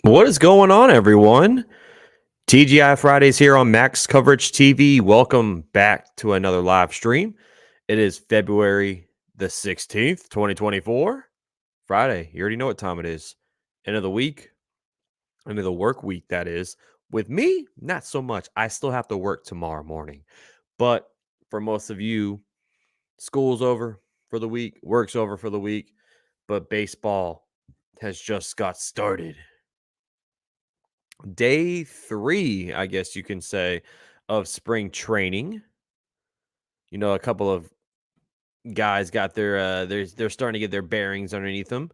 What is going on, everyone? TGI Fridays here on Max Coverage TV. Welcome back to another live stream. It is February the 16th, 2024. Friday. You already know what time it is. End of the week, end of the work week, that is. With me, not so much. I still have to work tomorrow morning. But for most of you, school's over for the week, work's over for the week, but baseball has just got started. Day 3, I guess you can say, of spring training. You know, a couple of guys got they're starting to get their bearings underneath them.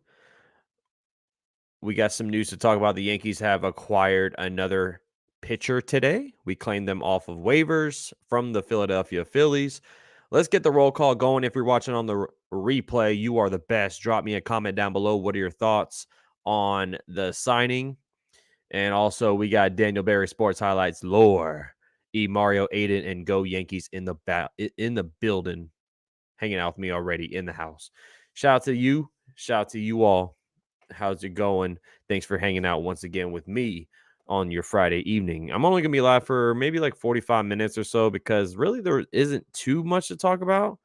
We got some news to talk about. The Yankees have acquired another pitcher today. We claimed them off of waivers from the Philadelphia Phillies. Let's get the roll call going. If you're watching on the replay, you are the best. Drop me a comment down below. What are your thoughts on the signing? And also, we got Daniel Berry Sports Highlights lore. Mario, Aiden, and Go Yankees in the building, hanging out with me already in the house. Shout out to you. Shout out to you all. How's it going? Thanks for hanging out once again with me on your Friday evening. I'm only going to be live for maybe like 45 minutes or so because really there isn't too much to talk about.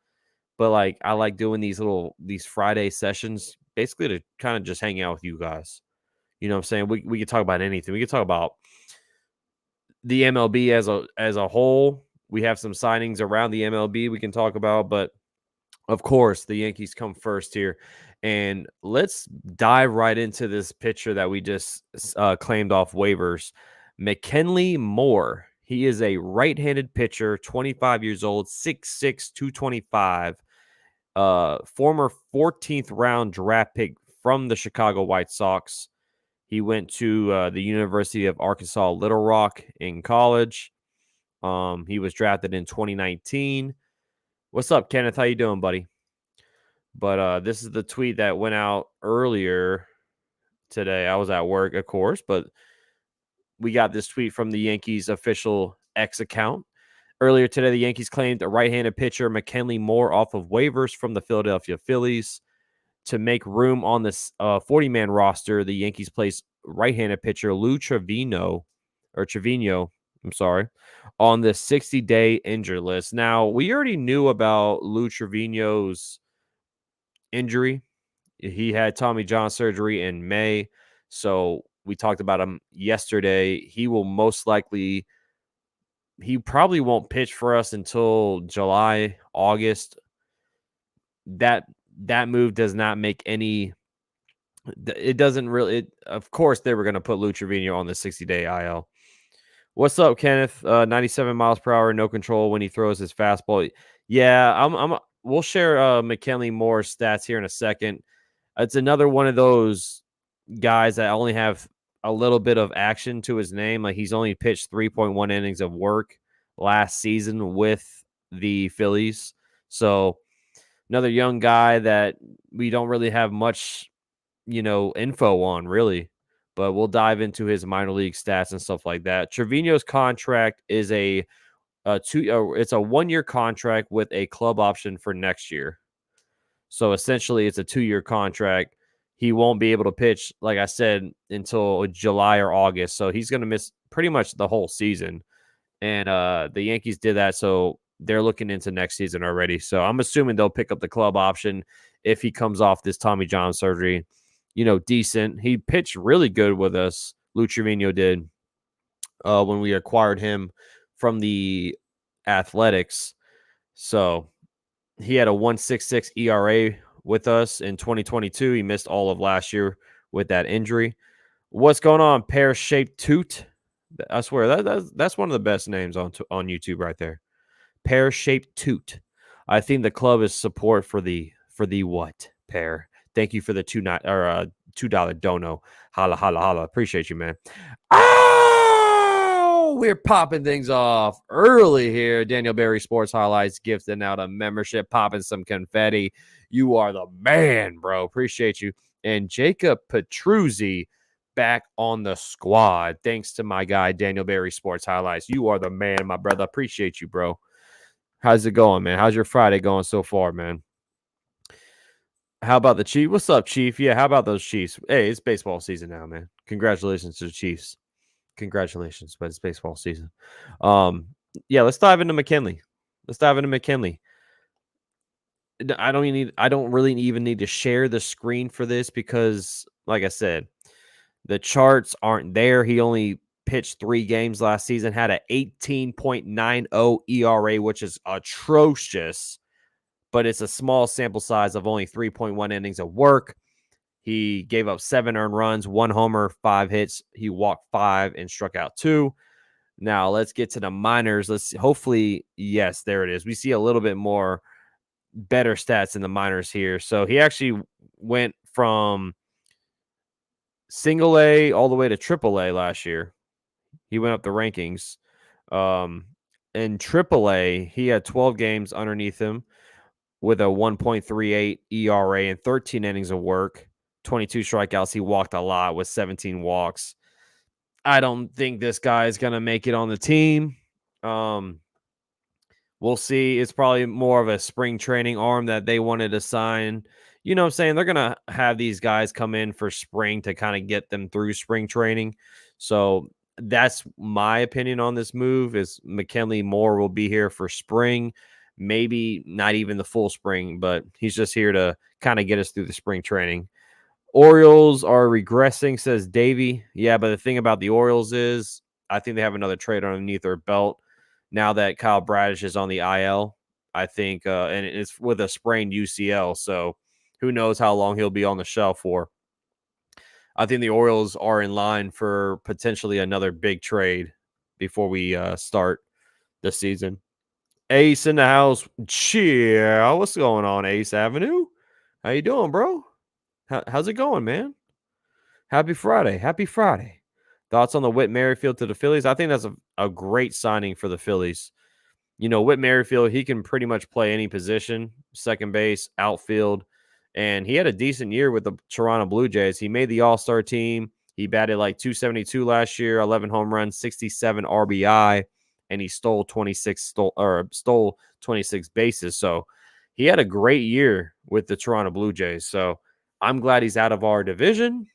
But like I like doing these Friday sessions basically to kind of just hang out with you guys. You know what I'm saying? We could talk about anything. We could talk about the MLB as a whole. We have some signings around the MLB we can talk about, but of course, the Yankees come first here. And let's dive right into this pitcher that we just claimed off waivers, McKinley Moore. He is a right-handed pitcher, 25 years old, 6'6", 225, former 14th round draft pick from the Chicago White Sox. He went to the University of Arkansas Little Rock in college. He was drafted in 2019. What's up, Kenneth? How you doing, buddy? But this is the tweet that went out earlier today. I was at work, of course, but we got this tweet from the Yankees official X account. Earlier today, the Yankees claimed a right-handed pitcher, McKinley Moore, off of waivers from the Philadelphia Phillies. To make room on this 40-man roster, the Yankees placed right-handed pitcher Lou Trevino, I'm sorry, on the 60-day injured list. Now, we already knew about Lou Trevino's injury. He had Tommy John surgery in May, so we talked about him yesterday. He probably won't pitch for us until July, August. That move does not make any. It doesn't really. Of course, they were going to put Lou Trevino on the 60-day IL. What's up, Kenneth? 97 miles per hour, no control when he throws his fastball. Yeah, we'll share McKinley Moore's stats here in a second. It's another one of those guys that only have a little bit of action to his name. Like he's only pitched 3.1 innings of work last season with the Phillies. So another young guy that we don't really have much, info on really, but we'll dive into his minor league stats and stuff like that. Trevino's contract is it's a 1-year contract with a club option for next year. So essentially it's a 2-year contract. He won't be able to pitch, like I said, until July or August. So he's going to miss pretty much the whole season. And the Yankees did that, so they're looking into next season already. So I'm assuming they'll pick up the club option if he comes off this Tommy John surgery. Decent. He pitched really good with us. Lou Trevino did when we acquired him from the Athletics. So he had a 1.66 ERA with us in 2022. He missed all of last year with that injury. What's going on, Pear-Shaped Toot? I swear that's one of the best names on YouTube right there. Pear-Shaped Toot. I think the club is support for the what, Pear? Thank you for the $2 dono. Holla, holla, holla. Appreciate you, man. Oh, we're popping things off early here. Daniel Berry Sports Highlights gifting out a membership, popping some confetti. You are the man, bro. Appreciate you. And Jacob Petruzzi back on the squad. Thanks to my guy, Daniel Berry Sports Highlights. You are the man, my brother. Appreciate you, bro. How's it going, man? How's your Friday going so far, man? How about the Chief? What's up, Chief? Yeah, how about those Chiefs? Hey, it's baseball season now, man. Congratulations to the Chiefs. Congratulations, but it's baseball season. Um, yeah, let's dive into McKinley. Let's dive into McKinley. I don't really even need to share the screen for this because, like I said, the charts aren't there. He only pitched 3 games last season, had a 18.90 ERA, which is atrocious, but it's a small sample size of only 3.1 innings of work. He gave up 7 earned runs, 1 homer, 5 hits. He walked 5 and struck out 2. Now let's get to the minors. Let's hopefully, yes, there it is. We see a little bit more better stats in the minors here. So he actually went from single A all the way to triple A last year. He went up the rankings. Um, in triple A, he had 12 games underneath him with a 1.38 ERA and 13 innings of work, 22 strikeouts. He walked a lot with 17 walks. I don't think this guy is going to make it on the team. We'll see. It's probably more of a spring training arm that they wanted to sign. You know what I'm saying? They're going to have these guys come in for spring to kind of get them through spring training. So that's my opinion on this move is McKinley Moore will be here for spring, maybe not even the full spring, but he's just here to kind of get us through the spring training. Orioles are regressing, says Davey. Yeah, but the thing about the Orioles is I think they have another trade underneath their belt now that Kyle Bradish is on the IL. I think, and it's with a sprained UCL, so who knows how long he'll be on the shelf for. I think the Orioles are in line for potentially another big trade before we start the season. Ace in the house. Cheer. What's going on, Ace Avenue? How you doing, bro? How's it going, man? Happy Friday. Happy Friday. Thoughts on the Whit Merrifield to the Phillies? I think that's a great signing for the Phillies. You know, Whit Merrifield, he can pretty much play any position, second base, outfield. And he had a decent year with the Toronto Blue Jays. He made the All-Star team. He batted like 272 last year, 11 home runs, 67 RBI, and he stole 26 bases. So he had a great year with the Toronto Blue Jays. So I'm glad he's out of our division.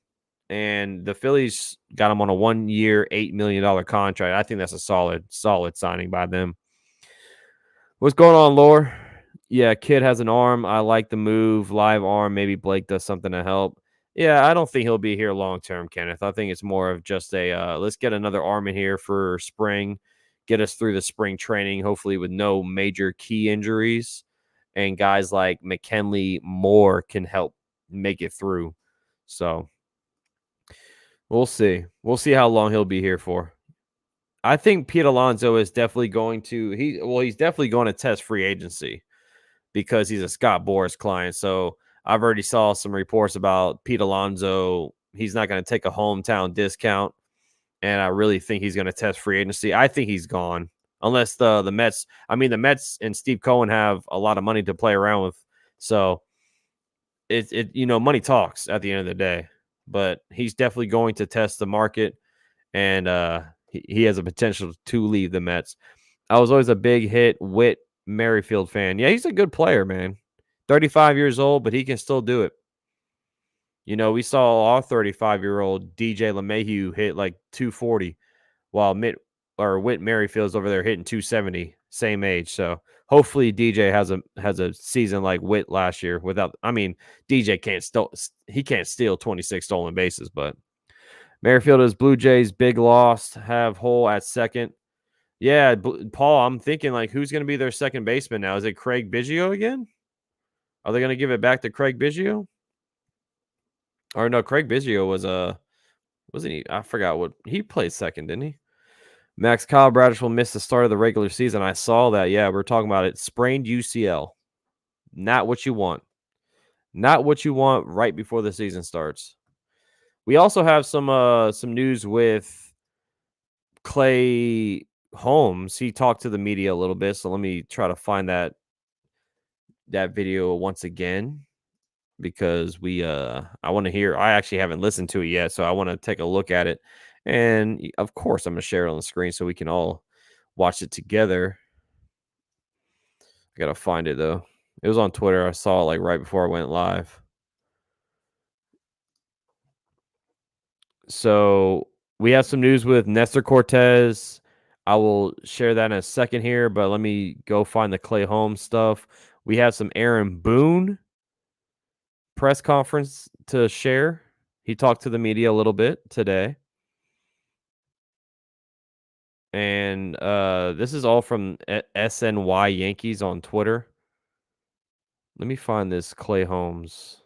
And the Phillies got him on a 1-year, $8 million contract. I think that's a solid signing by them. What's going on, Lore? Yeah, kid has an arm. I like the move. Live arm. Maybe Blake does something to help. Yeah, I don't think he'll be here long term, Kenneth. I think it's more of just a let's get another arm in here for spring, get us through the spring training, hopefully with no major key injuries. And guys like McKinley Moore can help make it through. So we'll see. We'll see how long he'll be here for. I think Pete Alonso is definitely going to he's definitely going to test free agency because he's a Scott Boras client. So I've already saw some reports about Pete Alonso. He's not going to take a hometown discount, and I really think he's going to test free agency. I think he's gone unless the Mets. I mean, the Mets and Steve Cohen have a lot of money to play around with, so money talks at the end of the day. But he's definitely going to test the market, and he has a potential to leave the Mets. I was always a big hit Whit Merrifield fan. Yeah, he's a good player, man. 35 years old, but he can still do it. You know, we saw our 35-year-old DJ LeMahieu hit like 240 while Whit Merrifield's over there hitting 270, same age. So hopefully DJ has a season like Whit last year DJ can't steal 26 stolen bases, but Merrifield is Blue Jays big loss, have Hole at second. Yeah, Paul, I'm thinking like who's going to be their second baseman now? Is it Craig Biggio again? Are they going to give it back to Craig Biggio? Or no, Craig Biggio wasn't he? I forgot what he played second, didn't he? Max Kyle Bradish will miss the start of the regular season. I saw that. Yeah, we're talking about it. Sprained UCL. Not what you want. Not what you want right before the season starts. We also have some news with Clay Holmes. He talked to the media a little bit, so let me try to find that video once again because I want to hear. I actually haven't listened to it yet, so I want to take a look at it. And of course, I'm going to share it on the screen so we can all watch it together. I got to find it though. It was on Twitter. I saw it like right before I went live. So we have some news with Nestor Cortez. I will share that in a second here, but let me go find the Clay Holmes stuff. We have some Aaron Boone press conference to share. He talked to the media a little bit today. And this is all from SNY Yankees on Twitter. Let me find this Clay Holmes.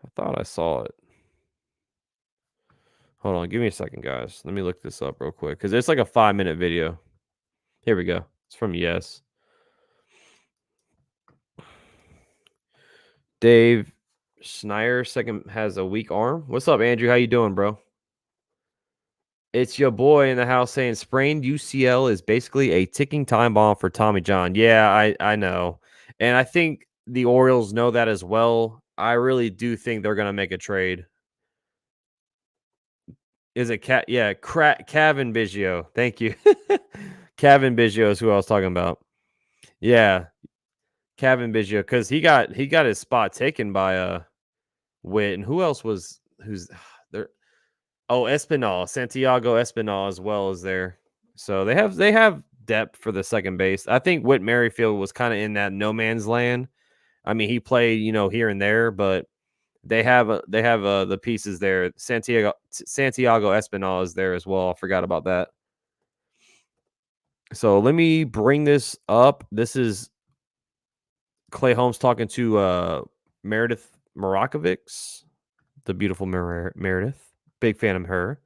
I thought I saw it. Hold on, give me a second, guys. Let me look this up real quick because it's like a 5-minute video. Here we go. It's from Yes. Dave Schneier second has a weak arm. What's up, Andrew? How you doing, bro? It's your boy in the house saying sprained UCL is basically a ticking time bomb for Tommy John. Yeah, I know. And I think the Orioles know that as well. I really do think they're going to make a trade. Is it Cat? Yeah, Kevin Biggio. Thank you. Kevin Biggio is who I was talking about. Yeah, Kevin Biggio because he got his spot taken by Witt, and who else was who's there? Oh, Espinal, Santiago Espinal as well as there. So they have depth for the second base. I think Whit Merrifield was kind of in that no man's land. I mean, he played here and there, but they have the pieces there. Santiago Espinal is there as well. I forgot about that. So let me bring this up. This is Clay Holmes talking to Meredith Morakovics, the beautiful Meredith. Big fan of her.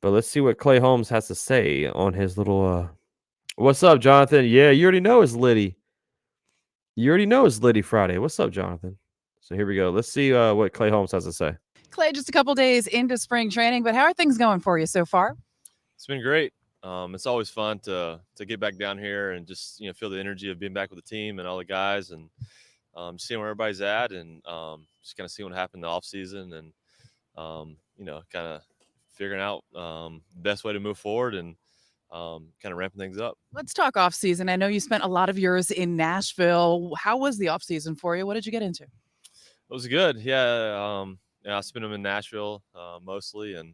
But let's see what Clay Holmes has to say on his little. What's up, Jonathan? Yeah, you already know it's Liddy. You already know it's Liddy Friday. What's up, Jonathan? So here we go. Let's see what Clay Holmes has to say. Clay, just a couple days into spring training, but how are things going for you so far? It's been great. It's always fun to get back down here and just feel the energy of being back with the team and all the guys and seeing where everybody's at and just kind of seeing what happened in the off season and kind of figuring out the best way to move forward and kind of ramping things up. Let's talk off season. I know you spent a lot of yours in Nashville. How was the off season for you? What did you get into? It was good. Yeah, I spent them in Nashville mostly and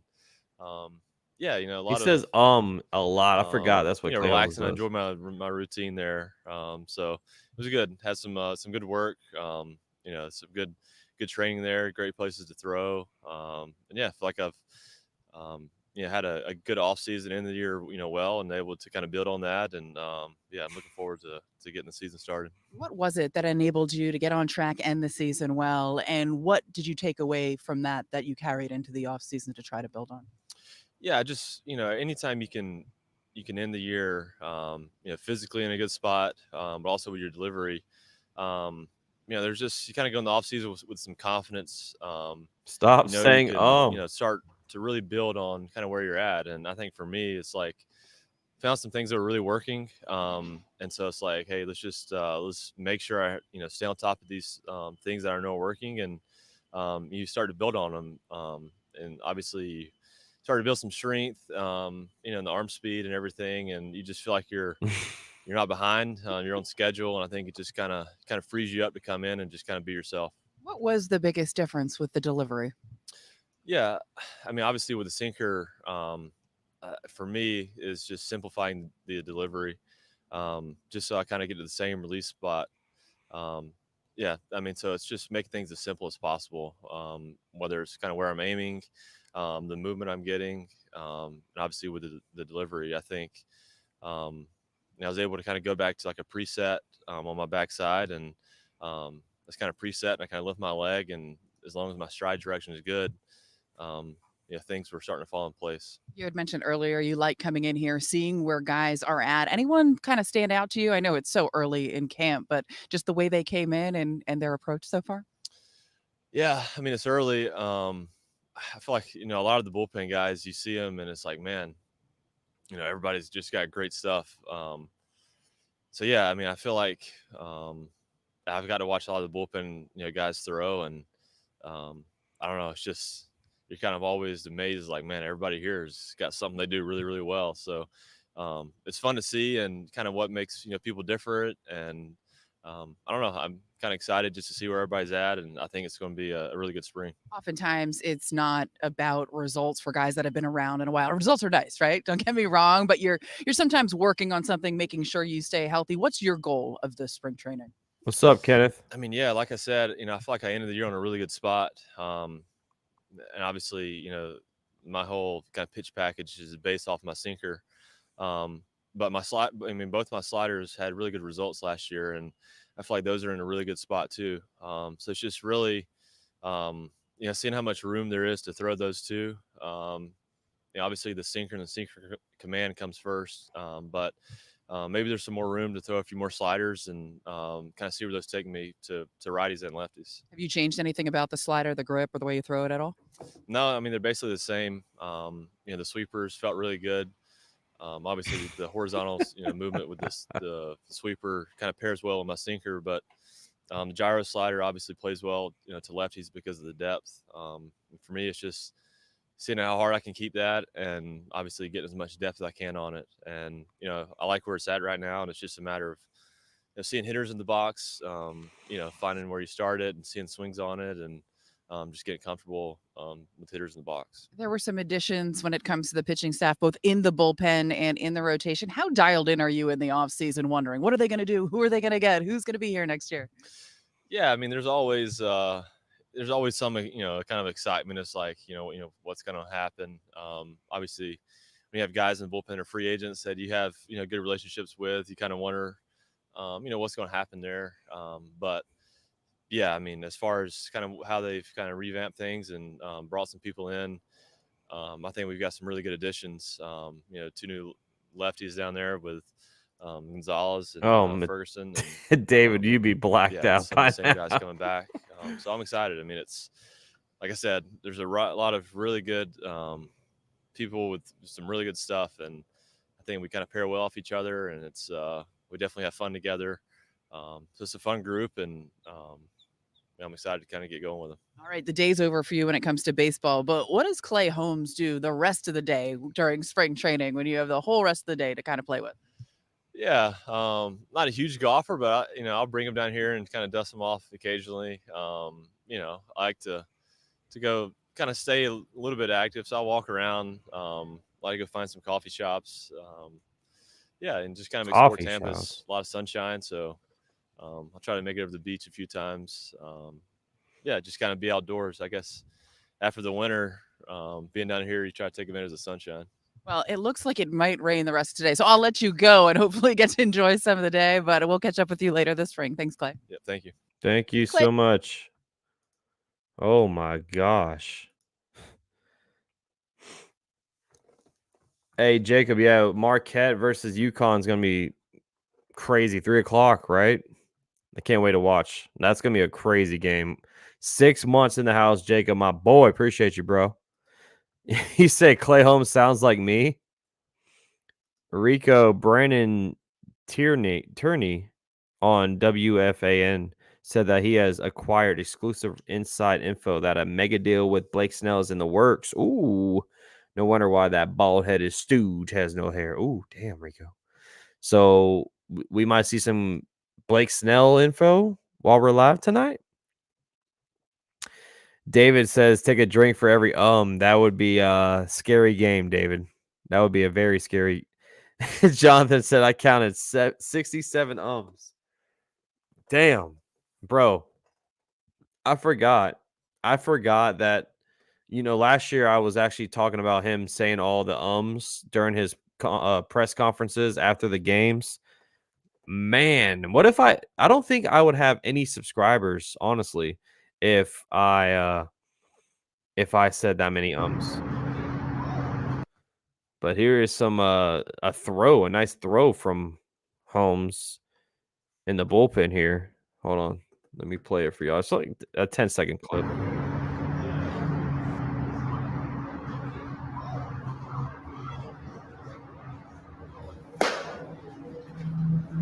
yeah, a He lot of says a lot. I forgot that's what Clay Holmes relaxing. I does. enjoyed my routine there. So it was good. Had some good work. Some good training there. Great places to throw. And yeah, I feel like I've had a good off season in the year. Well, and able to kind of build on that. And yeah, I'm looking forward to getting the season started. What was it that enabled you to get on track and the season well? And what did you take away from that you carried into the off season to try to build on? Yeah, just anytime you can end the year, physically in a good spot, but also with your delivery. Um, there's just you kind of go in the off season with some confidence. Stop You saying can start to really build on kind of where you're at, and I think for me, it's like found some things that are really working, and so it's like, hey, let's make sure I stay on top of these things that I know are working, and you start to build on them, and obviously started to build some strength, in the arm speed and everything, and you just feel like you're not behind on your own schedule, and I think it just kind of frees you up to come in and just kind of be yourself. What was the biggest difference with the delivery? Yeah, I mean, obviously with the sinker, for me is just simplifying the delivery, just so I kind of get to the same release spot. Um, yeah, I mean, so it's just make things as simple as possible. Whether it's kind of where I'm aiming, the movement I'm getting, and obviously with the delivery, I think I was able to kind of go back to like a preset on my backside, and it's kind of preset, and I kind of lift my leg, and as long as my stride direction is good, things were starting to fall in place. You had mentioned earlier you like coming in here, seeing where guys are at. Anyone kind of stand out to you? I know it's so early in camp, but just the way they came in and their approach so far? Yeah, I mean it's early. I feel like a lot of the bullpen guys, you see them, and it's like, man, everybody's just got great stuff. So yeah, I mean, I feel like I've got to watch a lot of the bullpen, guys throw, and I don't know, it's just you're kind of always amazed, like, man, everybody here has got something they do really, really well. So it's fun to see, and kind of what makes people different, and I don't know. I'm kind of excited just to see where everybody's at, and I think it's going to be a really good spring. Oftentimes, it's not about results for guys that have been around in a while. Results are nice, right? Don't get me wrong, but you're sometimes working on something, making sure you stay healthy. What's your goal of this spring training? What's up, Kenneth? I mean, yeah, like I said, I feel like I ended the year on a really good spot. And obviously, my whole kind of pitch package is based off my sinker. But both my sliders had really good results last year, and I feel like those are in a really good spot too. So it's just really, seeing how much room there is to throw those two. Obviously the sinker and the sinker command comes first, but maybe there's some more room to throw a few more sliders and kind of see where those take me to righties and lefties. Have you changed anything about the slider, the grip, or the way you throw it at all? No, I mean, they're basically the same. The sweepers felt really good. Obviously the horizontal, movement with the sweeper kind of pairs well with my sinker, but the gyro slider obviously plays well, to lefties because of the depth. For me, it's just seeing how hard I can keep that, and obviously getting as much depth as I can on it. And I like where it's at right now, and it's just a matter of seeing hitters in the box, finding where you start it and seeing swings on it, and just getting comfortable with hitters in the box. There were some additions when it comes to the pitching staff, both in the bullpen and in the rotation. How dialed in are you in the offseason wondering, what are they going to do? Who are they going to get? Who's going to be here next year? Yeah, I mean, there's always some kind of excitement. It's like what's going to happen. Obviously, when you have guys in the bullpen or free agents that you have good relationships with, you kind of wonder what's going to happen there. But yeah, I mean, as far as kind of how they've kind of revamped things and brought some people in, I think we've got some really good additions. Two new lefties down there with Gonzalez and Oh, Ferguson. And, David, you be blacked yeah, out some of by the same guys now. coming back. So I'm excited. I mean, it's like I said, there's a lot of really good people with some really good stuff, and I think we kind of pair well off each other, and it's we definitely have fun together. So it's a fun group, and I'm excited to kind of get going with them. All right, the day's over for you when it comes to baseball, but what does Clay Holmes do the rest of the day during spring training when you have the whole rest of the day to kind of play with? Yeah, not a huge golfer, but I'll bring him down here and kind of dust him off occasionally. I like to go kind of stay a little bit active, so I'll walk around. Like to go find some coffee shops. Yeah, and just kind of explore Coffee Tampa. shops. It's a lot of sunshine, so I'll try to make it over the beach a few times. Yeah, just kind of be outdoors. I guess after the winter, being down here, you try to take advantage of the sunshine. Well, it looks like it might rain the rest of today, so I'll let you go and hopefully get to enjoy some of the day, but we'll catch up with you later this spring. Thanks, Clay. Yeah, thank you. Thank you Clay. so much. Oh my gosh. Hey, Jacob, yeah, Marquette versus UConn is going to be crazy. 3:00, right? I can't wait to watch. That's going to be a crazy game. 6 months in the house, Jacob, my boy. Appreciate you, bro. He said Clay Holmes sounds like me. Rico Brandon Tierney on WFAN said that he has acquired exclusive inside info that a mega deal with Blake Snell is in the works. Ooh, no wonder why that bald-headed stooge has no hair. Ooh, damn, Rico. So we might see some Blake Snell info while we're live tonight. David says take a drink for every that would be a scary game, David. That would be a very scary. Jonathan said I counted 67 ums. Damn, bro. I forgot. I forgot that last year I was actually talking about him saying all the ums during his press conferences after the games. Man, what if I don't think I would have any subscribers, honestly, if I said that many ums. But here is some a nice throw from Holmes in the bullpen here. Hold on. Let me play it for y'all. It's like a 10-second clip.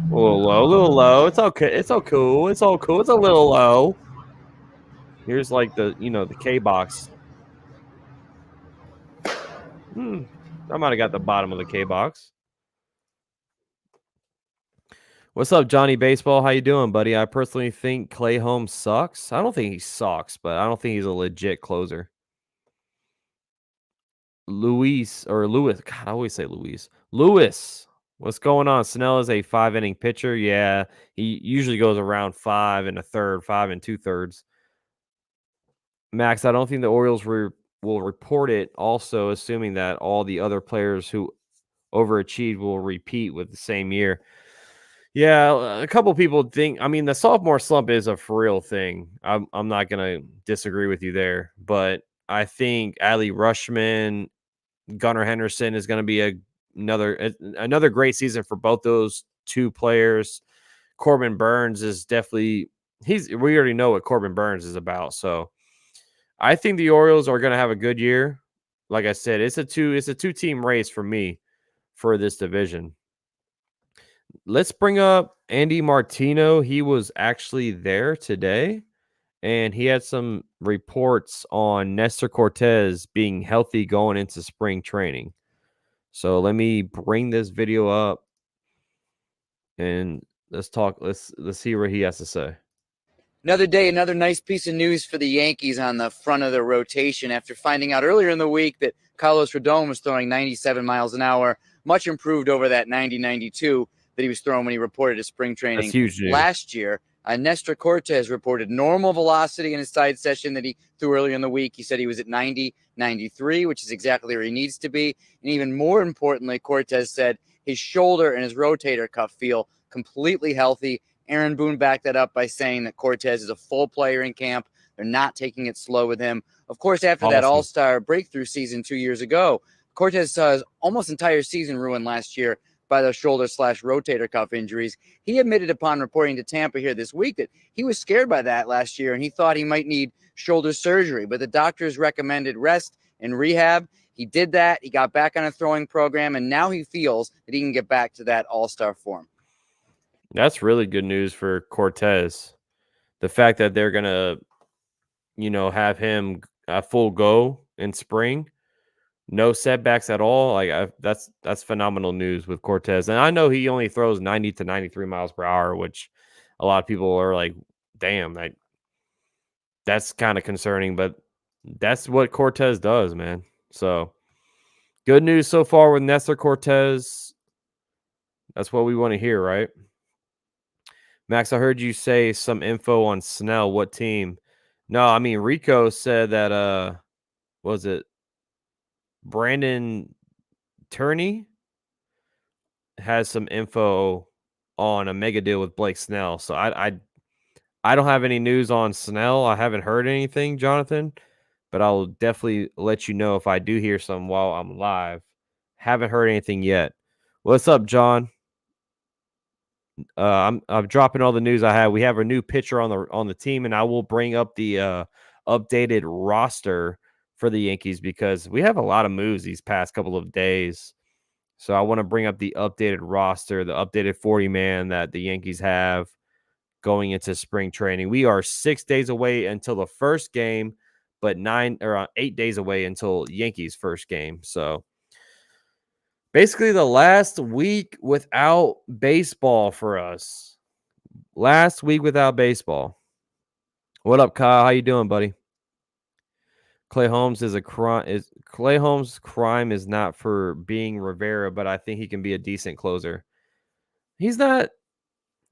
A little low, a little low. It's okay. It's all cool. It's all cool. It's a little low. Here's like the K box. I might have got the bottom of the K box. What's up, Johnny Baseball? How you doing, buddy? I personally think Clay Holmes sucks. I don't think he sucks, but I don't think he's a legit closer. Lewis. God, I always say Luis. Lewis, what's going on? Snell is a 5 inning pitcher. Yeah, he usually goes around 5 1/3, 5 2/3. Max, I don't think the Orioles will report it. Also, assuming that all the other players who overachieved will repeat with the same year. Yeah, a couple people think. I mean, the sophomore slump is a for real thing. I'm not gonna disagree with you there, but I think Adley Rushman, Gunnar Henderson is gonna be another great season for both those two players. Corbin Burns is definitely we already know what Corbin Burns is about, so I think the Orioles are gonna have a good year. Like I said, it's a two-team race for me for this division. Let's bring up Andy Martino. He was actually there today, and he had some reports on Nestor Cortez being healthy going into spring training. So let me bring this video up and let's talk. Let's see what he has to say. Another day, another nice piece of news for the Yankees on the front of the rotation after finding out earlier in the week that Carlos Rodon was throwing 97 miles an hour, much improved over that 90-92 that he was throwing when he reported to spring training That's huge news. last year. Nestor Cortez reported normal velocity in his side session that he threw earlier in the week. He said he was at 90-93, which is exactly where he needs to be. And even more importantly, Cortez said his shoulder and his rotator cuff feel completely healthy. Aaron Boone backed that up by saying that Cortez is a full player in camp. They're not taking it slow with him. Of course, after that all-star breakthrough season 2 years ago, Cortez saw his almost entire season ruined last year by those shoulder/rotator cuff injuries. He admitted upon reporting to Tampa here this week that he was scared by that last year and he thought he might need shoulder surgery, but the doctors recommended rest and rehab. He did that. He got back on a throwing program, and now he feels that he can get back to that all-star form. That's really good news for Cortez. The fact that they're gonna, have him a full go in spring, no setbacks at all. Like that's phenomenal news with Cortez. And I know he only throws 90 to 93 miles per hour, which a lot of people are like, "Damn, that's kind of concerning." But that's what Cortez does, man. So good news so far with Nestor Cortez. That's what we want to hear, right? Max, I heard you say some info on Snell. What team? No, I mean Rico said that was it Brandon Turney has some info on a mega deal with Blake Snell. So I don't have any news on Snell. I haven't heard anything, Jonathan, but I'll definitely let you know if I do hear some while I'm live. Haven't heard anything yet. What's up, John? I'm dropping all the news I have. We have a new pitcher on the team, and I will bring up the updated roster for the Yankees because we have a lot of moves these past couple of days. So I want to bring up the updated roster, the updated 40-man that the Yankees have going into spring training. We are 6 days away until the first game, but 8 days away until Yankees first game. So basically the last week without baseball for us. Last week without baseball. What up, Kyle? How you doing, buddy? Clay Holmes is a crime. Clay Holmes' crime is not for being Rivera, but I think he can be a decent closer. He's not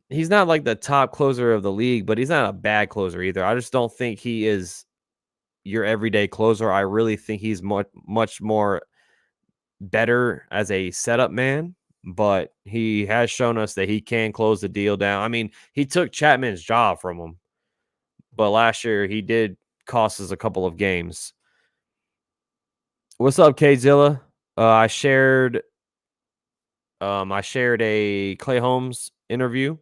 like the top closer of the league, but he's not a bad closer either. I just don't think he is your everyday closer. I really think he's much more better as a setup man, but he has shown us that he can close the deal down. I mean, he took Chapman's job from him, but last year he did cost us a couple of games. What's up, Kzilla? I shared a Clay Holmes interview,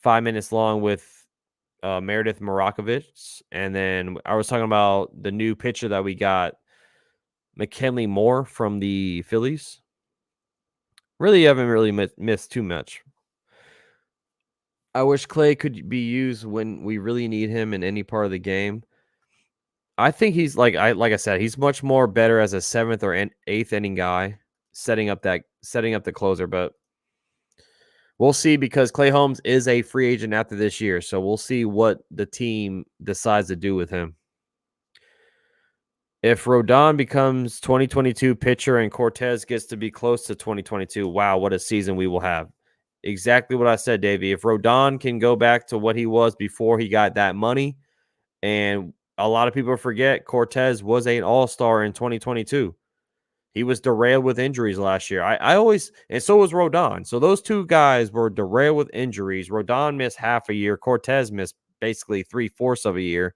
5 minutes long with Meredith Marakovich, and then I was talking about the new pitcher that we got, McKinley Moore from the Phillies. Really haven't missed too much. I wish Clay could be used when we really need him in any part of the game. I think he's like I said, he's much more better as a 7th or 8th inning guy, setting up the closer. But We'll see because Clay Holmes is a free agent after this year, so we'll see what the team decides to do with him. If Rodon becomes 2022 pitcher and Cortez gets to be close to 2022, wow, what a season we will have. Exactly what I said, Davey. If Rodon can go back to what he was before he got that money, and a lot of people forget Cortez was an all-star in 2022. He was derailed with injuries last year. I always, and so was Rodon. So those two guys were derailed with injuries. Rodon missed half a year. Cortez missed basically 3/4 of a year.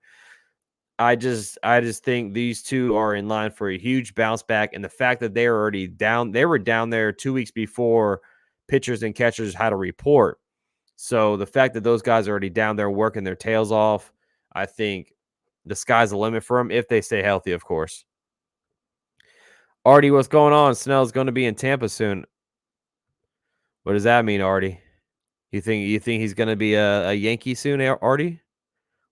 I just think these two are in line for a huge bounce back. And the fact that they're already down, they were down there 2 weeks before pitchers and catchers had a report. So the fact that those guys are already down there working their tails off, I think the sky's the limit for them if they stay healthy, of course. Artie, what's going on? Snell's going to be in Tampa soon. What does that mean, Artie? You think he's going to be a Yankee soon, Artie?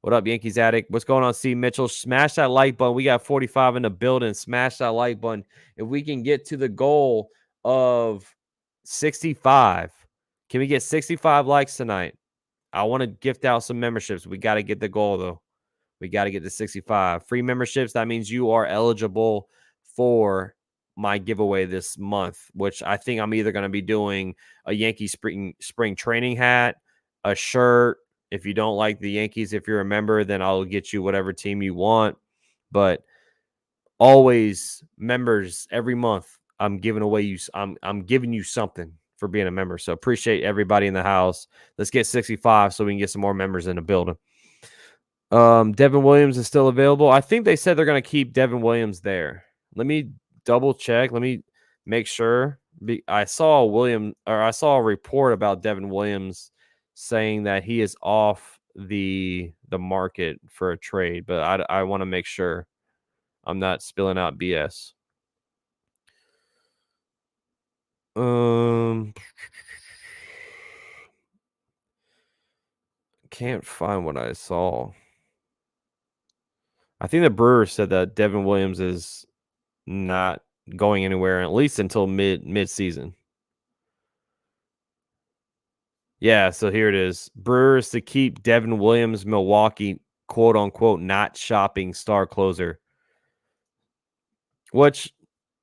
What up, Yankees addict? What's going on, C. Mitchell? Smash that like button. We got 45 in the building. Smash that like button. If we can get to the goal of 65, can we get 65 likes tonight? I want to gift out some memberships. We got to get the goal, though. We got to get to 65. Free memberships, that means you are eligible for my giveaway this month, which I think I'm either going to be doing a Yankee spring training hat, a shirt. If you don't like the Yankees, if you're a member, then I'll get you whatever team you want. But always members every month, I'm giving away you. I'm giving you something for being a member. So appreciate everybody in the house. Let's get 65 so we can get some more members in the building. Devin Williams is still available. I think they said they're going to keep Devin Williams there. Let me double check. Let me make sure. I saw a report about Devin Williams saying that he is off the market for a trade, but I want to make sure I'm not spilling out BS. Can't find what I saw. I think the Brewers said that Devin Williams is not going anywhere, at least until mid-season. Yeah, so here it is. Brewers to keep Devin Williams, Milwaukee, quote unquote, not shopping star closer. Which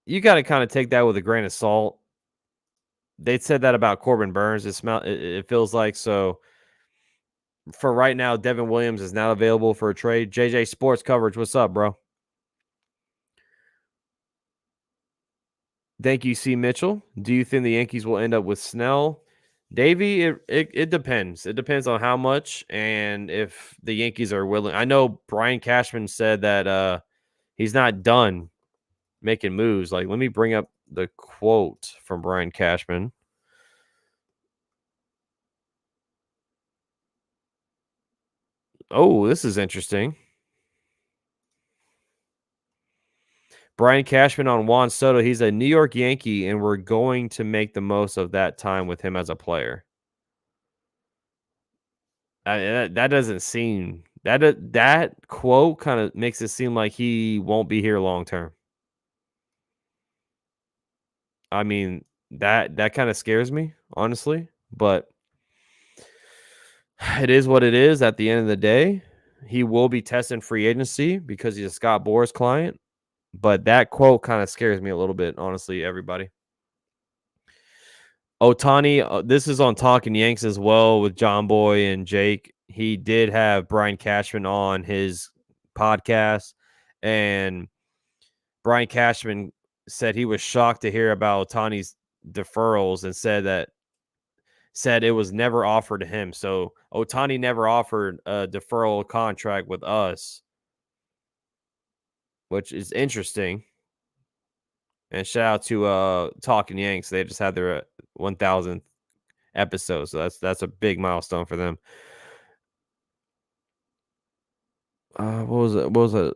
you got to kind of take that with a grain of salt. They said that about Corbin Burns. It feels like so. For right now, Devin Williams is not available for a trade. JJ Sports Coverage, what's up, bro? Thank you, C. Mitchell. Do you think the Yankees will end up with Snell? Davey, it depends. It depends on how much and if the Yankees are willing. I know Brian Cashman said that he's not done making moves. Like, let me bring up the quote from Brian Cashman. Oh, this is interesting. Brian Cashman on Juan Soto. He's a New York Yankee, and we're going to make the most of that time with him as a player. That doesn't seem that quote kind of makes it seem like he won't be here long term. I mean, that kind of scares me, honestly, but it is what it is at the end of the day. He will be testing free agency because he's a Scott Boras client, but that quote kind of scares me a little bit, honestly, everybody. Otani, this is on Talking Yanks as well with John Boy and Jake. He did have Brian Cashman on his podcast, and Brian Cashman said he was shocked to hear about Otani's deferrals and said it was never offered to him. So Otani never offered a deferral contract with us, which is interesting. And shout out to Talking Yanks. They just had their 1,000th episode, so that's a big milestone for them. What was it?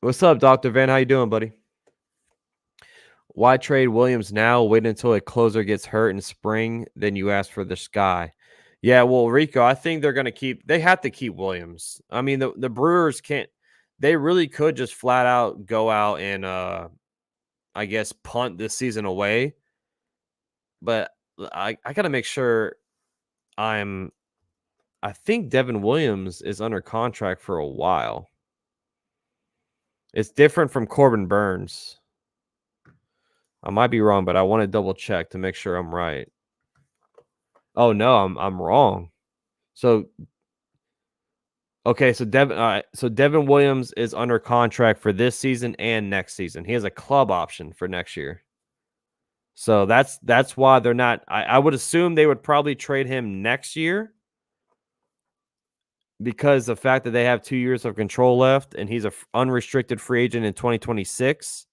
What's up, Dr. Van? How you doing, buddy? Why trade Williams now? Wait until a closer gets hurt in spring, then you ask for the sky. Yeah, well, Rico, I think they're going to they have to keep Williams. I mean, the Brewers can't, they really could just flat out go out I guess, punt this season away. But I got to make sure I think Devin Williams is under contract for a while. It's different from Corbin Burns. I might be wrong, but I want to double check to make sure I'm right. Oh no, I'm wrong. So okay, so Devin Williams is under contract for this season and next season. He has a club option for next year. So that's why they're not. I would assume they would probably trade him next year because the fact that they have 2 years of control left and he's a unrestricted free agent in 2026.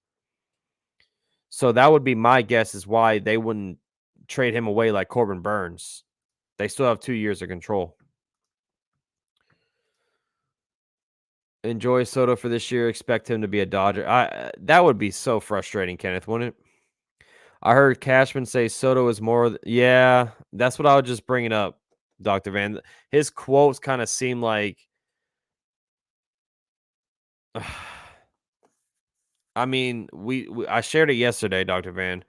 So that would be my guess is why they wouldn't trade him away like Corbin Burns. They still have 2 years of control. Enjoy Soto for this year. Expect him to be a Dodger. That would be so frustrating, Kenneth, wouldn't it? I heard Cashman say Soto is more. Yeah, that's what I was just bringing up, Dr. Van. His quotes kind of seem like. I mean, I shared it yesterday, Dr. Van.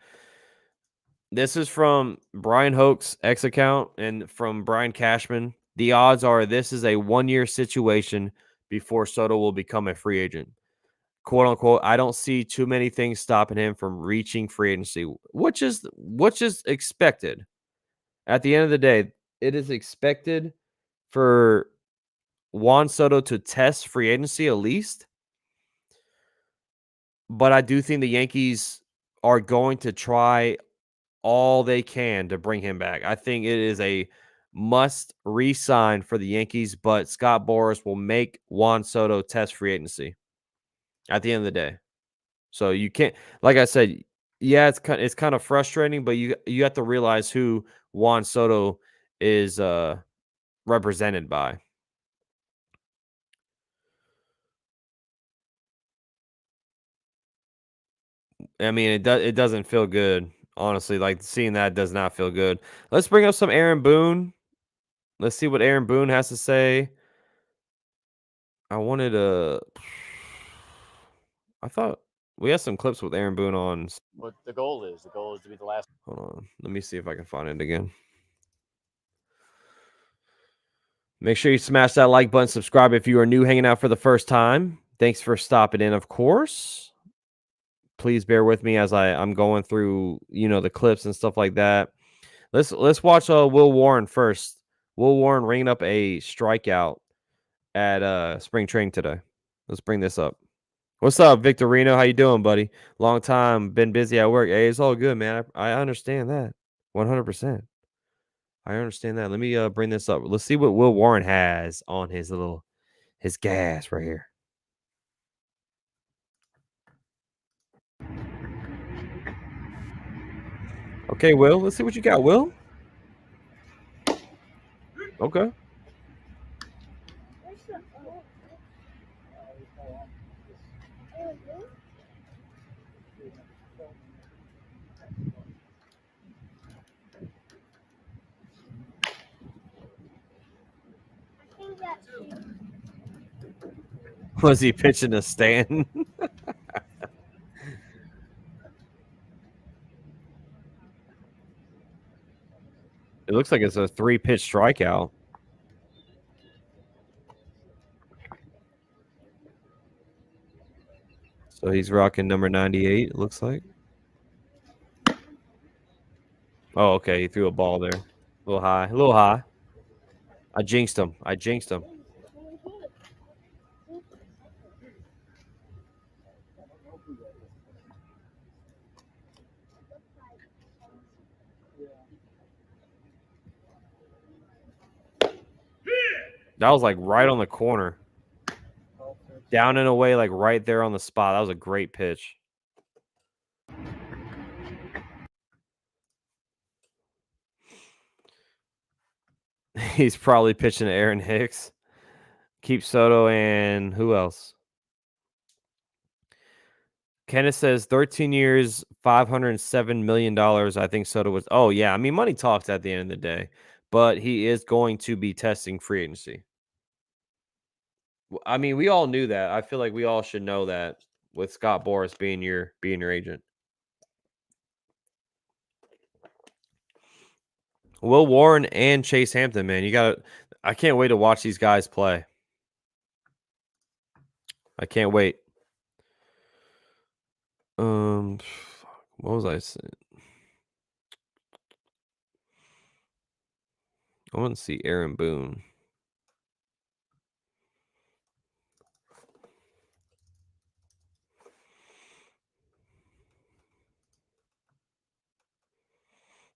This is from Brian Hoke's X account and from Brian Cashman. The odds are this is a 1-year situation before Soto will become a free agent. Quote unquote, I don't see too many things stopping him from reaching free agency, which is expected. At the end of the day, it is expected for Juan Soto to test free agency at least. But I do think the Yankees are going to try all they can to bring him back. I think it is a must re-sign for the Yankees, but Scott Boras will make Juan Soto test free agency at the end of the day. So you can't, like I said, yeah, it's kind of frustrating, but you have to realize who Juan Soto is represented by. I mean, it doesn't feel good, honestly. Like seeing that does not feel good. Let's bring up some Aaron Boone. Let's see what Aaron Boone has to say. I wanted to. I thought we had some clips with Aaron Boone on. What the goal is. The goal is to be the last. Hold on. Let me see if I can find it again. Make sure you smash that like button, subscribe if you are new hanging out for the first time. Thanks for stopping in, of course. Please bear with me as I'm going through, the clips and stuff like that. Let's watch Will Warren first. Will Warren ringing up a strikeout at spring training today. Let's bring this up. What's up, Victorino? How you doing, buddy? Long time, been busy at work. Hey, it's all good, man. I understand that 100%. I understand that. Let me bring this up. Let's see what Will Warren has on his gas right here. Okay, Will. Let's see what you got, Will. Okay. Was he pitching a stand? It looks like it's a 3-pitch strikeout. So he's rocking number 98, it looks like. Oh, okay. He threw a ball there. A little high. A little high. I jinxed him. That was like right on the corner. Down and away, like right there on the spot. That was a great pitch. He's probably pitching to Aaron Hicks. Keep Soto and who else? Kenneth says 13 years, $507 million. I think Soto was. Oh, yeah. I mean, money talks at the end of the day, but he is going to be testing free agency. I mean, we all knew that. I feel like we all should know that with Scott Boras being your agent. Will Warren and Chase Hampton, man. I can't wait to watch these guys play. I can't wait. What was I saying? I want to see Aaron Boone.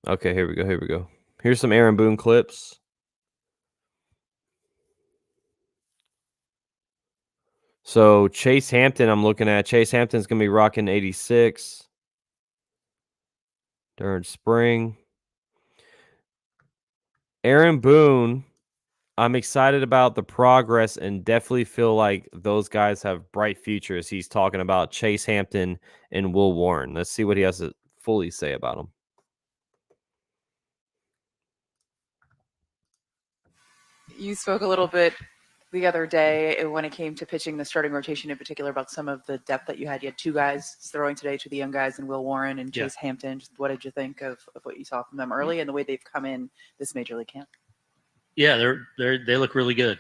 Okay, here we go. Here we go. Here's some Aaron Boone clips. So Chase Hampton, I'm looking at. Chase Hampton's going to be rocking 86 during spring. Aaron Boone, I'm excited about the progress and definitely feel like those guys have bright futures. He's talking about Chase Hampton and Will Warren. Let's see what he has to fully say about them. You spoke a little bit the other day when it came to pitching the starting rotation in particular about some of the depth that you had. You had two guys throwing today, to the young guys, and Will Warren and Chase Hampton. Just what did you think of what you saw from them early and the way they've come in this major league camp? Yeah, they look really good.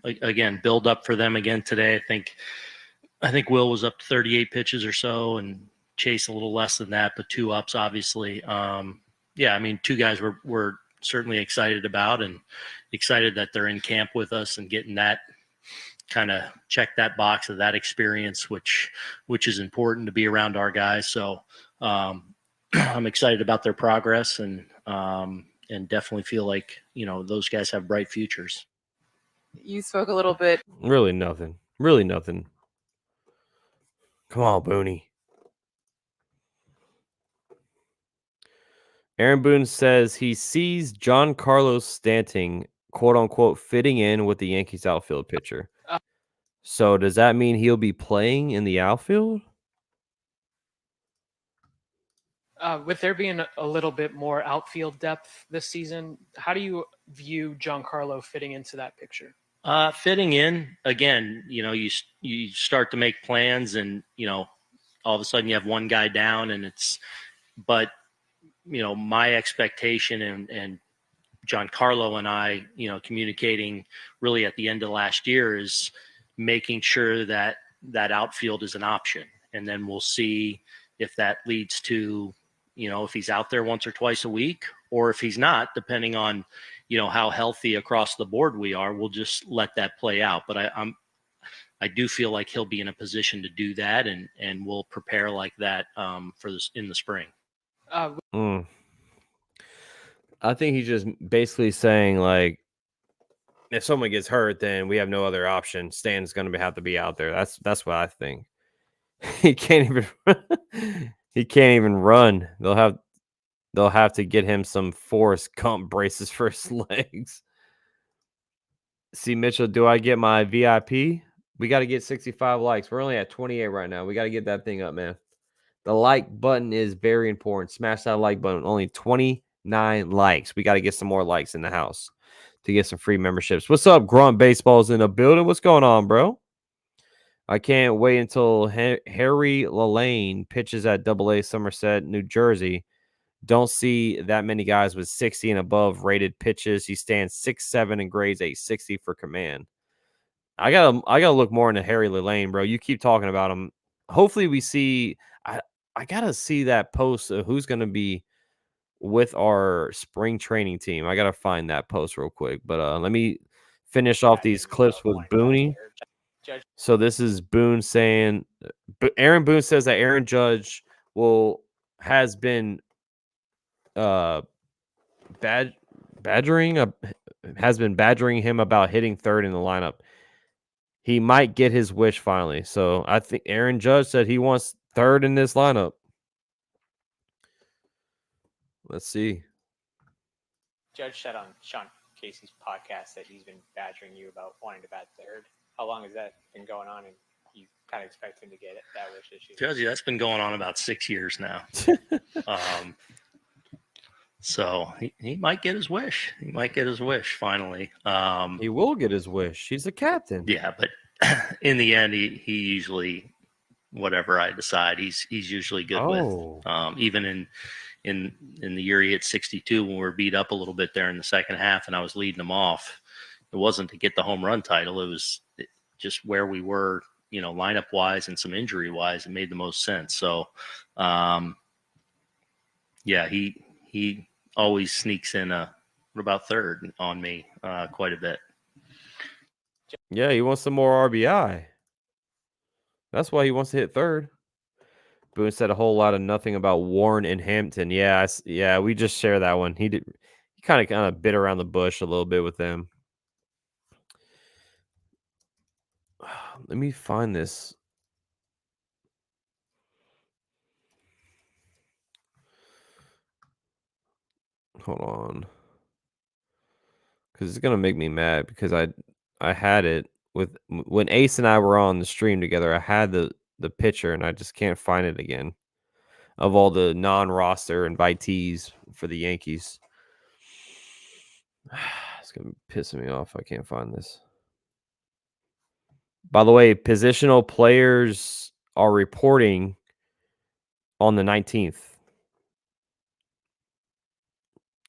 Again, build up for them again today. I think Will was up to 38 pitches or so, and Chase a little less than that, but 2 ups obviously. Yeah, I mean, 2 guys we're certainly excited about, and excited that they're in camp with us and getting that kind of check that box of that experience, which is important to be around our guys. So I'm excited about their progress and definitely feel like, those guys have bright futures. You spoke a little bit. Really nothing. Really nothing. Come on, Booney. Aaron Boone says he sees Giancarlo Stanton, quote unquote, fitting in with the Yankees outfield pitcher. So does that mean he'll be playing in the outfield? With there being a little bit more outfield depth this season, how do you view Giancarlo fitting into that picture? Fitting in, again, you start to make plans, and all of a sudden you have one guy down, but my expectation and Giancarlo and I, communicating really at the end of last year is making sure that outfield is an option, and then we'll see if that leads to, if he's out there once or twice a week, or if he's not, depending on, how healthy across the board we are. We'll just let that play out. But I do feel like he'll be in a position to do that, and we'll prepare like that for this in the spring. I think he's just basically saying, like, if someone gets hurt, then we have no other option. Stan's going to have to be out there. That's what I think. He can't even run. They'll have to get him some Forrest Gump braces for his legs. See, Mitchell, do I get my VIP? We got to get 65 likes. We're only at 28 right now. We got to get that thing up, man. The like button is very important. Smash that like button. Only 29 likes. We got to get some more likes in the house to get some free memberships. What's up, Grunt Baseball's in the building? What's going on, bro? I can't wait until Harry Lalane pitches at AA Somerset, New Jersey. Don't see that many guys with 60 and above rated pitches. He stands 6'7" and grades a 60 for command. I gotta look more into Harry Lalane, bro. You keep talking about him. Hopefully we see. I gotta see that post of who's gonna be with our spring training team. I gotta find that post real quick. But let me finish off these clips with Booney. So this is Boone saying, Aaron Boone says that Aaron Judge has been badgering him about hitting third in the lineup. He might get his wish finally. So I think Aaron Judge said he wants third in this lineup. Let's see. Judge said on Sean Casey's podcast that he's been badgering you about wanting to bat third. How long has that been going on, and you kind of expect him to get that wish this year? Judge, that's been going on about 6 years now. So he might get his wish. He might get his wish finally. He will get his wish. He's the captain. Yeah, but in the end, he usually, whatever I decide, he's usually good with. Even in in the year he hit 62 when we were beat up a little bit there in the second half, and I was leading them off. It wasn't to get the home run title. It was just where we were, lineup wise and some injury wise. It made the most sense. So, yeah, he always sneaks in about third on me quite a bit. Yeah, he wants some more RBI. That's why he wants to hit third. Boone said a whole lot of nothing about Warren and Hampton. Yeah, we just share that one. He kind of bit around the bush a little bit with them. Let me find this. Hold on. Because it's gonna make me mad because I had it with when Ace and I were on the stream together. I had the picture and I just can't find it again of all the non-roster invitees for the Yankees. It's gonna be pissing me off. I can't find this. By the way, positional players are reporting on the 19th.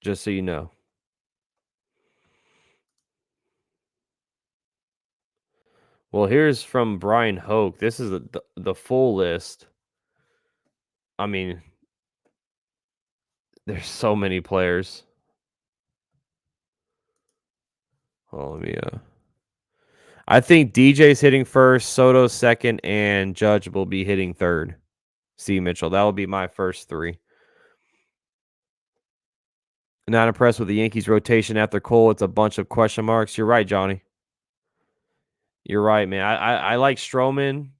Just so you know. Well, here's from Brian Hoke. This is the full list. I mean, there's so many players. Oh, let me I think DJ's hitting first, Soto's second, and Judge will be hitting third. C. Mitchell. That will be my first three. Not impressed with the Yankees rotation after Cole. It's a bunch of question marks. You're right, Johnny. You're right, man. I like Stroman,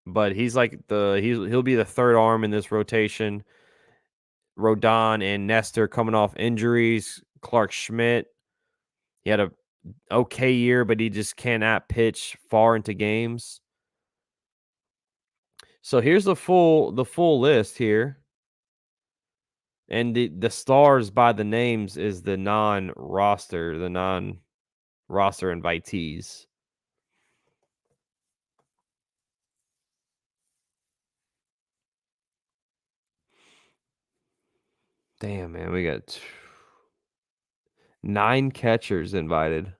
but he's like he'll be the third arm in this rotation. Rodon and Nestor coming off injuries. Clark Schmidt, he had a okay year, but he just cannot pitch far into games. So here's the full list here. And the stars by the names is the non-roster invitees. Damn, man, we got 9 catchers invited.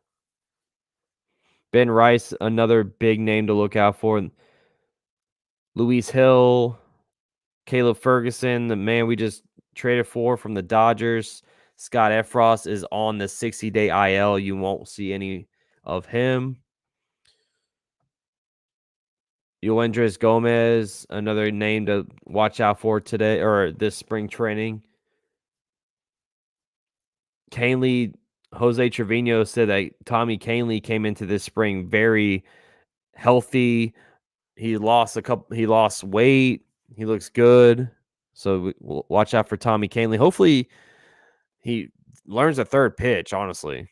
Ben Rice, another big name to look out for. Luis Hill, Caleb Ferguson, the man we just traded for from the Dodgers. Scott Efros is on the 60-day IL. You won't see any of him. Yoendris Gomez, another name to watch out for today or this spring training. Canely, Jose Trevino said that Tommy Canely came into this spring very healthy. He lost weight. He looks good. So we'll watch out for Tommy Canely. Hopefully he learns a third pitch, honestly.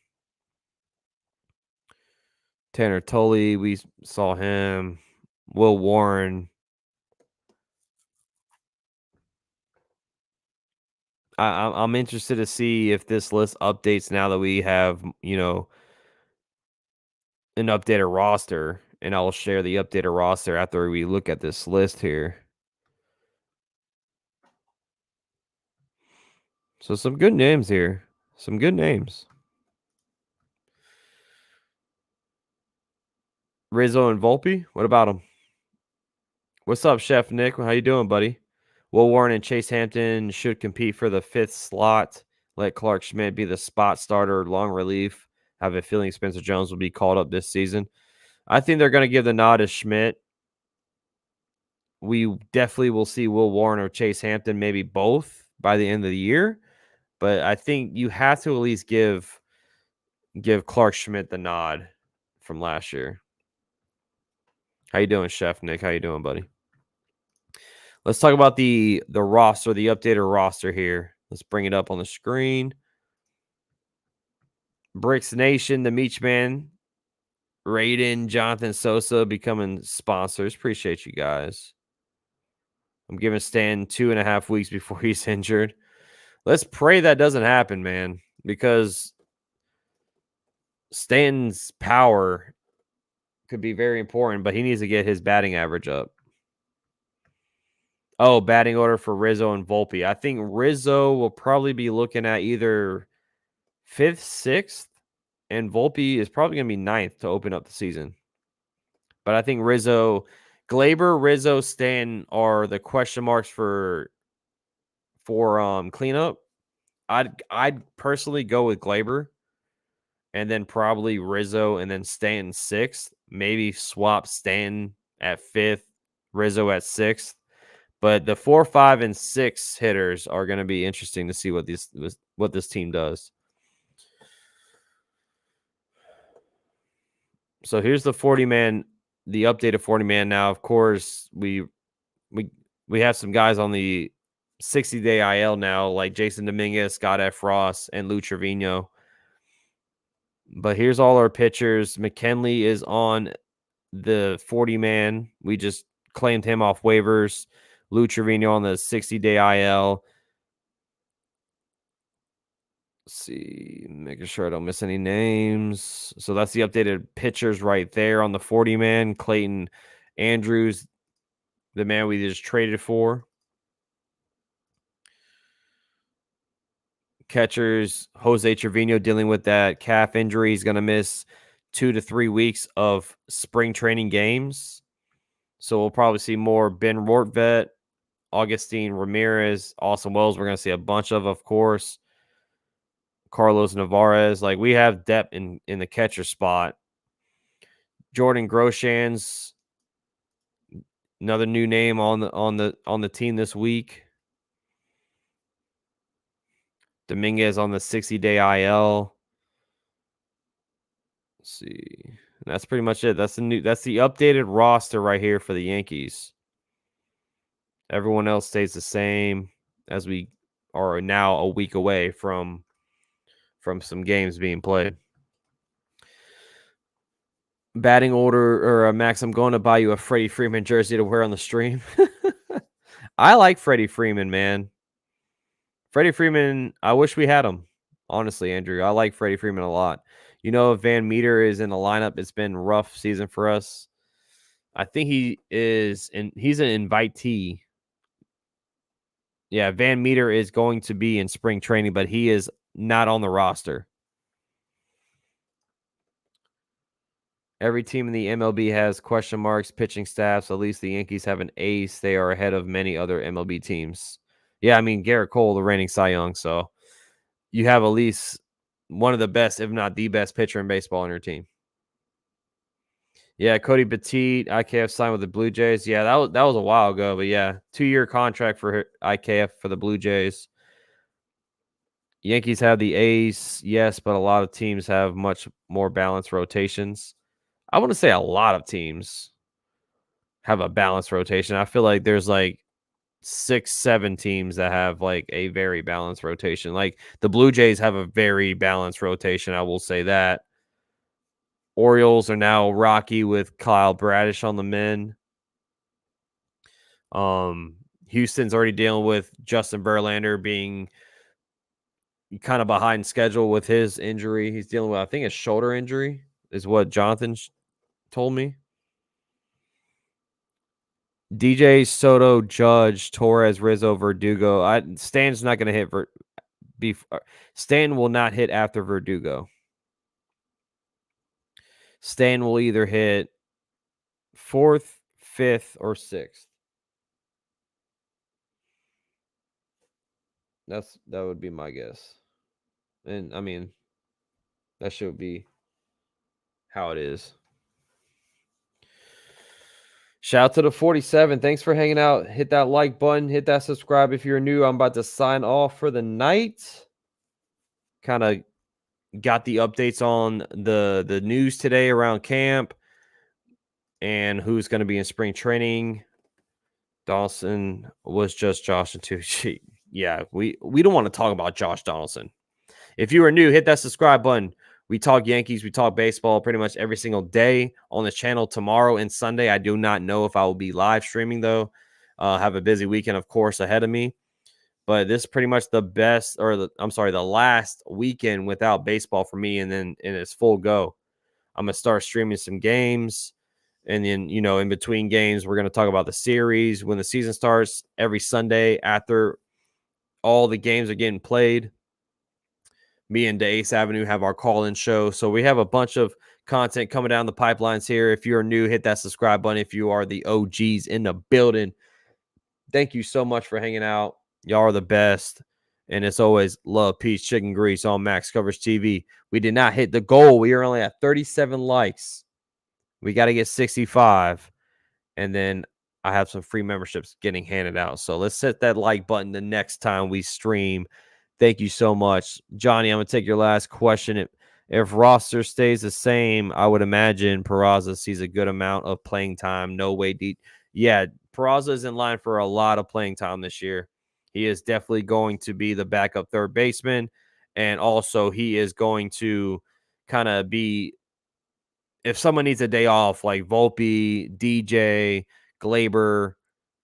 Tanner Tully, we saw him. Will Warren. I'm interested to see if this list updates now that we have, an updated roster. And I'll share the updated roster after we look at this list here. So some good names here. Some good names. Rizzo and Volpe, what about them? What's up, Chef Nick? How you doing, buddy? Will Warren and Chase Hampton should compete for the 5th slot. Let Clark Schmidt be the spot starter, long relief. I have a feeling Spencer Jones will be called up this season. I think they're going to give the nod to Schmidt. We definitely will see Will Warren or Chase Hampton, maybe both, by the end of the year. But I think you have to at least give Clark Schmidt the nod from last year. How you doing, Chef Nick? How you doing, buddy? Let's talk about the roster, the updated roster here. Let's bring it up on the screen. Bricks Nation, the Meach Man, Raiden, Jonathan Sosa becoming sponsors. Appreciate you guys. I'm giving Stan 2.5 weeks before he's injured. Let's pray that doesn't happen, man, because Stanton's power could be very important, but he needs to get his batting average up. Oh, batting order for Rizzo and Volpe. I think Rizzo will probably be looking at either 5th, 6th, and Volpe is probably going to be 9th to open up the season. But I think Glaber, Rizzo, Stanton are the question marks for cleanup. I'd personally go with Glaber, and then probably Rizzo, and then Stanton 6th. Maybe swap Stanton at 5th, Rizzo at 6th. But the 4, 5, and 6 hitters are going to be interesting to see what this team does. So here's the 40-man, the updated 40-man. Now, of course, we have some guys on the 60-day IL now, like Jason Dominguez, Scott F. Ross, and Lou Trevino. But here's all our pitchers. McKinley is on the 40-man. We just claimed him off waivers. Lou Trevino on the 60-day IL. Let's see, making sure I don't miss any names. So that's the updated pitchers right there on the 40-man. Clayton Andrews, the man we just traded for. Catchers, Jose Trevino dealing with that calf injury. He's going to miss 2 to 3 weeks of spring training games. So we'll probably see more Ben Rortvet, Augustine Ramirez, Austin Wells. We're going to see a bunch of course. Carlos Navarez. Like, we have depth in the catcher spot. Jordan Groshans, another new name on the team this week. Dominguez on the 60-day IL. Let's see. And that's pretty much it. That's the updated roster right here for the Yankees. Everyone else stays the same, as we are now a week away from some games being played. Batting order, or Max, I'm going to buy you a Freddie Freeman jersey to wear on the stream. I like Freddie Freeman, man. Freddie Freeman, I wish we had him. Honestly, Andrew, I like Freddie Freeman a lot. You know, if Van Meter is in the lineup, it's been a rough season for us. I think he's an invitee. Yeah, Van Meter is going to be in spring training, but he is not on the roster. Every team in the MLB has question marks, pitching staffs. At least the Yankees have an ace. They are ahead of many other MLB teams. Yeah, I mean, Garrett Cole, the reigning Cy Young. So you have at least one of the best, if not the best pitcher in baseball on your team. Yeah, Cody Petit, IKF signed with the Blue Jays. Yeah, that was a while ago, but yeah, 2-year contract for IKF for the Blue Jays. Yankees have the ace, yes, but a lot of teams have much more balanced rotations. I want to say a lot of teams have a balanced rotation. I feel like there's like 6, 7 teams that have like a very balanced rotation. Like the Blue Jays have a very balanced rotation. I will say that. Orioles are now rocky with Kyle Bradish on the men. Houston's already dealing with Justin Verlander being kind of behind schedule with his injury. He's dealing with, I think, a shoulder injury is what Jonathan told me. DJ, Soto, Judge, Torres, Rizzo, Verdugo. Stan's not going to hit. Stan will not hit after Verdugo. Stan will either hit 4th, 5th, or 6th. That would be my guess. And I mean, that should be how it is. Shout out to the 47. Thanks for hanging out. Hit that like button. Hit that subscribe if you're new. I'm about to sign off for the night. Kind of got the updates on the news today around camp and who's going to be in spring training. Dawson was just Josh and Tucci. Yeah, we don't want to talk about Josh Donaldson. If you are new, hit that subscribe button. We talk Yankees, we talk baseball pretty much every single day on the channel tomorrow and Sunday. I do not know if I will be live streaming, though. Have a busy weekend, of course, ahead of me. But this is pretty much the best, or the last weekend without baseball for me, and then it's full go. I'm going to start streaming some games, And then, in between games, we're going to talk about the series when the season starts every Sunday after all the games are getting played. Me and Ace Avenue have our call-in show. So we have a bunch of content coming down the pipelines here. If you're new, hit that subscribe button. If you are the OGs in the building, thank you so much for hanging out. Y'all are the best. And it's always love, peace, chicken grease on Max Coverage TV. We did not hit the goal. We are only at 37 likes. We got to get 65. And then I have some free memberships getting handed out. So let's hit that like button the next time we stream. Thank you so much. Johnny, I'm going to take your last question. If roster stays the same, I would imagine Peraza sees a good amount of playing time. No way. Yeah, Peraza is in line for a lot of playing time this year. He is definitely going to be the backup third baseman. And also he is going to kind of be, if someone needs a day off, like Volpe, DJ, Glaber,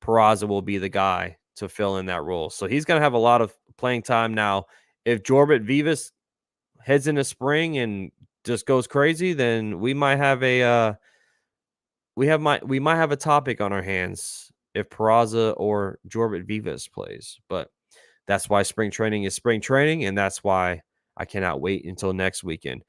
Peraza will be the guy to fill in that role. So he's going to have a lot of playing time. Now, if Jorbit Vivas heads into spring and just goes crazy, then we might have we might have a topic on our hands if Peraza or Jorbit Vivas plays. But that's why spring training is spring training, and that's why I cannot wait until next weekend.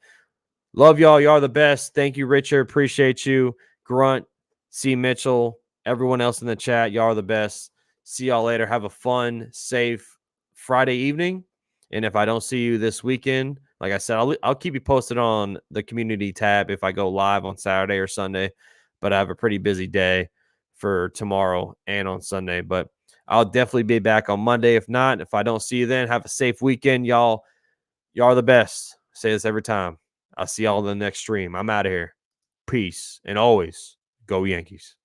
Love y'all. Y'all are the best. Thank you, Richard. Appreciate you. Grunt, C. Mitchell, everyone else in the chat. Y'all are the best. See y'all later. Have a fun, safe Friday evening. And if I don't see you this weekend, like I said, I'll keep you posted on the community tab if I go live on Saturday or Sunday. But I have a pretty busy day for tomorrow and on Sunday. But I'll definitely be back on Monday. If not, if I don't see you then, have a safe weekend. Y'all are the best. Say this every time. I'll see y'all in the next stream. I'm out of here. Peace. And always go Yankees.